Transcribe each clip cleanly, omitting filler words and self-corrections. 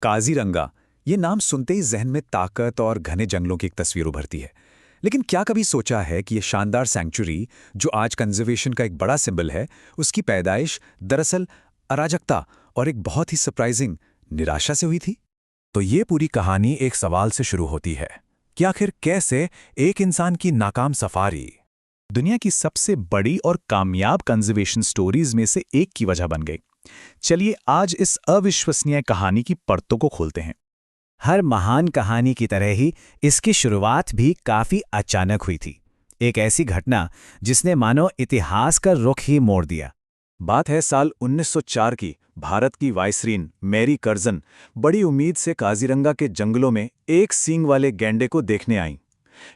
काजीरंगा, ये नाम सुनते ही जहन में ताकत और घने जंगलों की एक तस्वीर उभरती है। लेकिन क्या कभी सोचा है कि ये शानदार सैंक्चुरी, जो आज कंजर्वेशन का एक बड़ा सिंबल है, उसकी पैदाइश दरअसल अराजकता और एक बहुत ही सरप्राइजिंग निराशा से हुई थी? तो ये पूरी कहानी एक सवाल से शुरू होती है कि आखिर कैसे एक इंसान की नाकाम सफारी दुनिया की सबसे बड़ी और कामयाब कंजर्वेशन स्टोरीज में से एक की वजह बन गई। चलिए आज इस अविश्वसनीय कहानी की परतों को खोलते हैं। हर महान कहानी की तरह ही इसकी शुरुआत भी काफी अचानक हुई थी। एक ऐसी घटना जिसने मानो इतिहास का रुख ही मोड़ दिया। बात है साल 1904 की। भारत की वायसरीन मैरी कर्जन बड़ी उम्मीद से काजीरंगा के जंगलों में एक सींग वाले गैंडे को देखने आईं।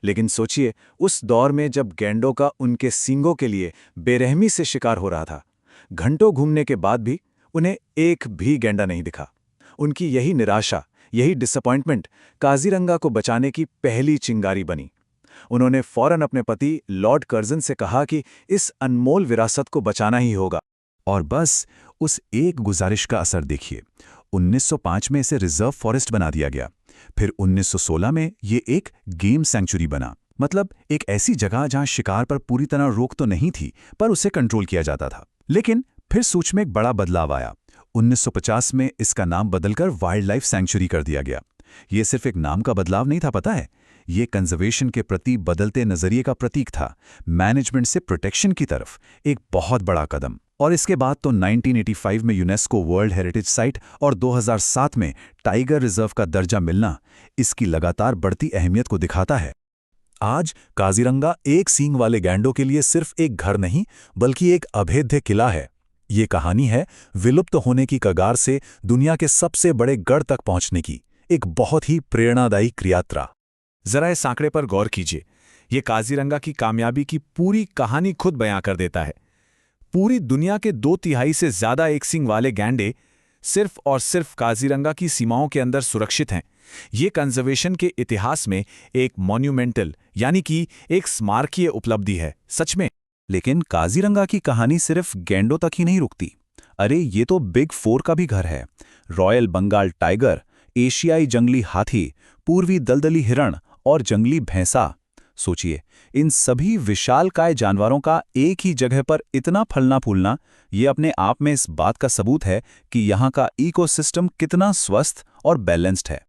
लेकिन सोचिए, उस दौर में जब गैंडों का उनके सींगों के लिए बेरहमी से शिकार हो रहा था, घंटों घूमने के बाद भी उन्हें एक भी गैंडा नहीं दिखा। उनकी यही निराशा, यही डिसअपॉइंटमेंट काजीरंगा को बचाने की पहली चिंगारी बनी। उन्होंने फौरन अपने पति लॉर्ड कर्जन से कहा कि इस अनमोल विरासत को बचाना ही होगा। और बस उस एक गुजारिश का असर देखिए। 1905 में इसे रिजर्व फॉरेस्ट बना दिया गया। फिर 1916 में ये एक गेम सैंक्चुरी बना, मतलब एक ऐसी जगह जहां शिकार पर पूरी तरह रोक तो नहीं थी, पर उसे कंट्रोल किया जाता था। लेकिन फिर सोच में एक बड़ा बदलाव आया। 1950 में इसका नाम बदलकर वाइल्ड लाइफ सैंक्चुरी कर दिया गया। ये सिर्फ एक नाम का बदलाव नहीं था, पता है, ये कंजर्वेशन के प्रति बदलते नजरिए का प्रतीक था। मैनेजमेंट से प्रोटेक्शन की तरफ एक बहुत बड़ा कदम। और इसके बाद तो 1985 में यूनेस्को वर्ल्ड हेरिटेज साइट और 2007 में टाइगर रिजर्व का दर्जा मिलना इसकी लगातार बढ़ती अहमियत को दिखाता है। आज काजीरंगा एक सींग वाले गैंडों के लिए सिर्फ एक घर नहीं, बल्कि एक अभेद्य किला है। ये कहानी है विलुप्त होने की कगार से दुनिया के सबसे बड़े गढ़ तक पहुंचने की, एक बहुत ही प्रेरणादायी यात्रा। जरा इस आंकड़े पर गौर कीजिए। ये काजीरंगा की कामयाबी की पूरी कहानी खुद बयां कर देता है। पूरी दुनिया के 2/3 से ज्यादा एक सींग वाले गैंडे सिर्फ और सिर्फ काजीरंगा की सीमाओं के अंदर सुरक्षित हैं। ये कंजर्वेशन के इतिहास में एक मॉन्यूमेंटल, यानी कि एक स्मारकीय उपलब्धि है, सच में। लेकिन काजीरंगा की कहानी सिर्फ गैंडों तक ही नहीं रुकती। अरे ये तो बिग 4 का भी घर है। रॉयल बंगाल टाइगर, एशियाई जंगली हाथी, पूर्वी दलदली हिरण और जंगली भैंसा। सोचिए, इन सभी विशालकाय जानवरों का एक ही जगह पर इतना फलना फूलना, ये अपने आप में इस बात का सबूत है कि यहाँ का इकोसिस्टम कितना स्वस्थ और बैलेंस्ड है।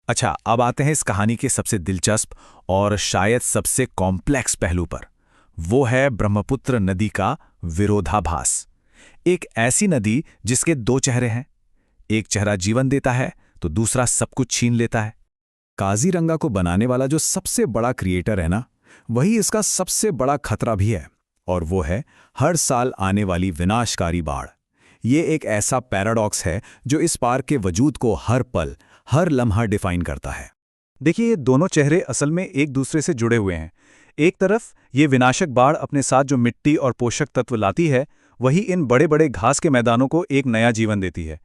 अच्छा, अब आते हैं इस कहानी के सबसे दिलचस्प और शायद सबसे कॉम्प्लेक्स पहलू पर। वो है ब्रह्मपुत्र नदी का विरोधाभास। एक ऐसी नदी जिसके 2 चेहरे हैं। एक चेहरा जीवन देता है तो दूसरा सब कुछ छीन लेता है। काजीरंगा को बनाने वाला जो सबसे बड़ा क्रिएटर है ना, वही इसका सबसे बड़ा खतरा भी है। और वो है हर साल आने वाली विनाशकारी बाढ़। ये एक ऐसा पैराडॉक्स है जो इस पार्क के वजूद को हर पल, हर लम्हा डिफाइन करता है। देखिए, ये दोनों चेहरे असल में एक दूसरे से जुड़े हुए हैं। एक तरफ ये विनाशक बाढ़ अपने साथ जो मिट्टी और पोषक तत्व लाती है, वही इन बड़े बड़े घास के मैदानों को एक नया जीवन देती है।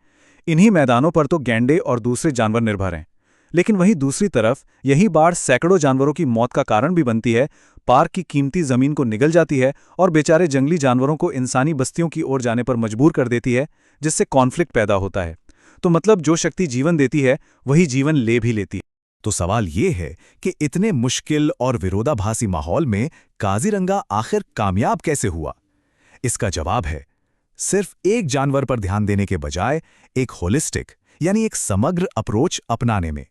इन्हीं मैदानों पर तो गैंडे और दूसरे जानवर निर्भर हैं। लेकिन वहीं दूसरी तरफ यही बाढ़ सैकड़ों जानवरों की मौत का कारण भी बनती है। पार्क की कीमती जमीन को निगल जाती है और बेचारे जंगली जानवरों को इंसानी बस्तियों की ओर जाने पर मजबूर कर देती है, जिससे कॉन्फ्लिक्ट पैदा होता है। तो मतलब जो शक्ति जीवन देती है, वही जीवन ले भी लेती है। तो सवाल ये है कि इतने मुश्किल और विरोधाभासी माहौल में काजीरंगा आखिर कामयाब कैसे हुआ? इसका जवाब है सिर्फ एक जानवर पर ध्यान देने के बजाय एक होलिस्टिक, यानी एक समग्र अप्रोच अपनाने में।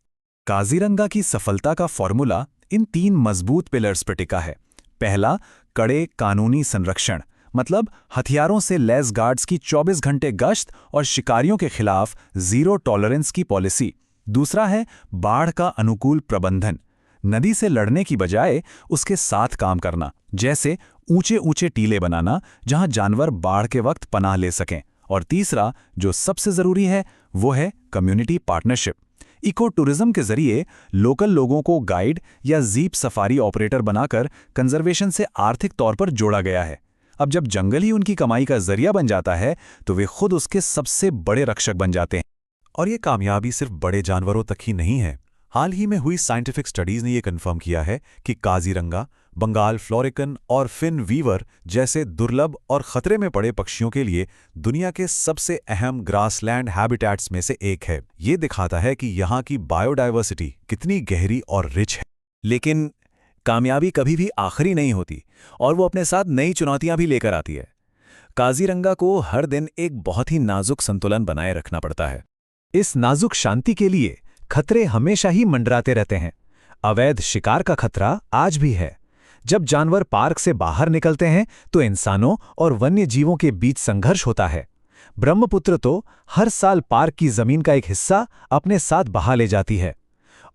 काजीरंगा की सफलता का फॉर्मूला इन 3 मजबूत पिलर्स पर टिका है। पहला, कड़े कानूनी संरक्षण, मतलब हथियारों से लैस गार्ड्स की 24 घंटे गश्त और शिकारियों के खिलाफ जीरो टॉलरेंस की पॉलिसी। दूसरा है बाढ़ का अनुकूल प्रबंधन, नदी से लड़ने की बजाय उसके साथ काम करना, जैसे ऊंचे ऊंचे टीले बनाना जहां जानवर बाढ़ के वक्त पनाह ले सकें। और तीसरा, जो सबसे जरूरी है, वो है कम्युनिटी पार्टनरशिप। इको टूरिज्म के जरिए लोकल लोगों को गाइड या जीप सफारी ऑपरेटर बनाकर कंजर्वेशन से आर्थिक तौर पर जोड़ा गया है। अब जब जंगल ही उनकी कमाई का जरिया बन जाता है, तो वे खुद उसके सबसे बड़े रक्षक बन जाते हैं। और ये कामयाबी सिर्फ बड़े जानवरों तक ही नहीं है। हाल ही में हुई साइंटिफिक स्टडीज ने यह कन्फर्म किया है कि काजीरंगा बंगाल फ्लोरिकन और फिन वीवर जैसे दुर्लभ और खतरे में पड़े पक्षियों के लिए दुनिया के सबसे अहम ग्रासलैंड हैबिटेट्स में से एक है। ये दिखाता है कि यहाँ की बायोडायवर्सिटी कितनी गहरी और रिच है। लेकिन कामयाबी कभी भी आखिरी नहीं होती और वो अपने साथ नई चुनौतियां भी लेकर आती है। काजीरंगा को हर दिन एक बहुत ही नाजुक संतुलन बनाए रखना पड़ता है। इस नाजुक शांति के लिए खतरे हमेशा ही मंडराते रहते हैं। अवैध शिकार का खतरा आज भी है। जब जानवर पार्क से बाहर निकलते हैं तो इंसानों और वन्य जीवों के बीच संघर्ष होता है। ब्रह्मपुत्र तो हर साल पार्क की जमीन का एक हिस्सा अपने साथ बहा ले जाती है।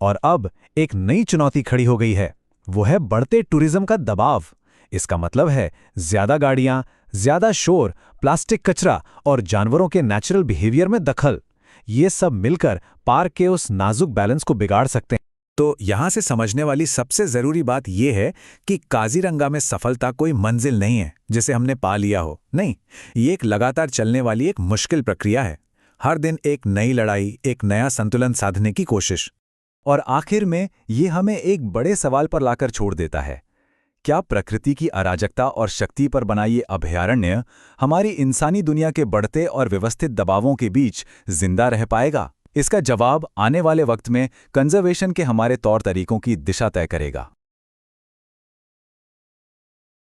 और अब एक नई चुनौती खड़ी हो गई है, वो है बढ़ते टूरिज्म का दबाव। इसका मतलब है ज्यादा गाड़ियां, ज्यादा शोर, प्लास्टिक कचरा और जानवरों के नेचुरल बिहेवियर में दखल। ये सब मिलकर पार्क के उस नाजुक बैलेंस को बिगाड़ सकते हैं। तो यहाँ से समझने वाली सबसे ज़रूरी बात यह है कि काजीरंगा में सफलता कोई मंजिल नहीं है जिसे हमने पा लिया हो। नहीं, ये एक लगातार चलने वाली एक मुश्किल प्रक्रिया है। हर दिन एक नई लड़ाई, एक नया संतुलन साधने की कोशिश। और आखिर में ये हमें एक बड़े सवाल पर लाकर छोड़ देता है, क्या प्रकृति की अराजकता और शक्ति पर बना ये अभयारण्य हमारी इंसानी दुनिया के बढ़ते और व्यवस्थित दबावों के बीच जिंदा रह पाएगा? इसका जवाब आने वाले वक्त में कंजर्वेशन के हमारे तौर तरीकों की दिशा तय करेगा।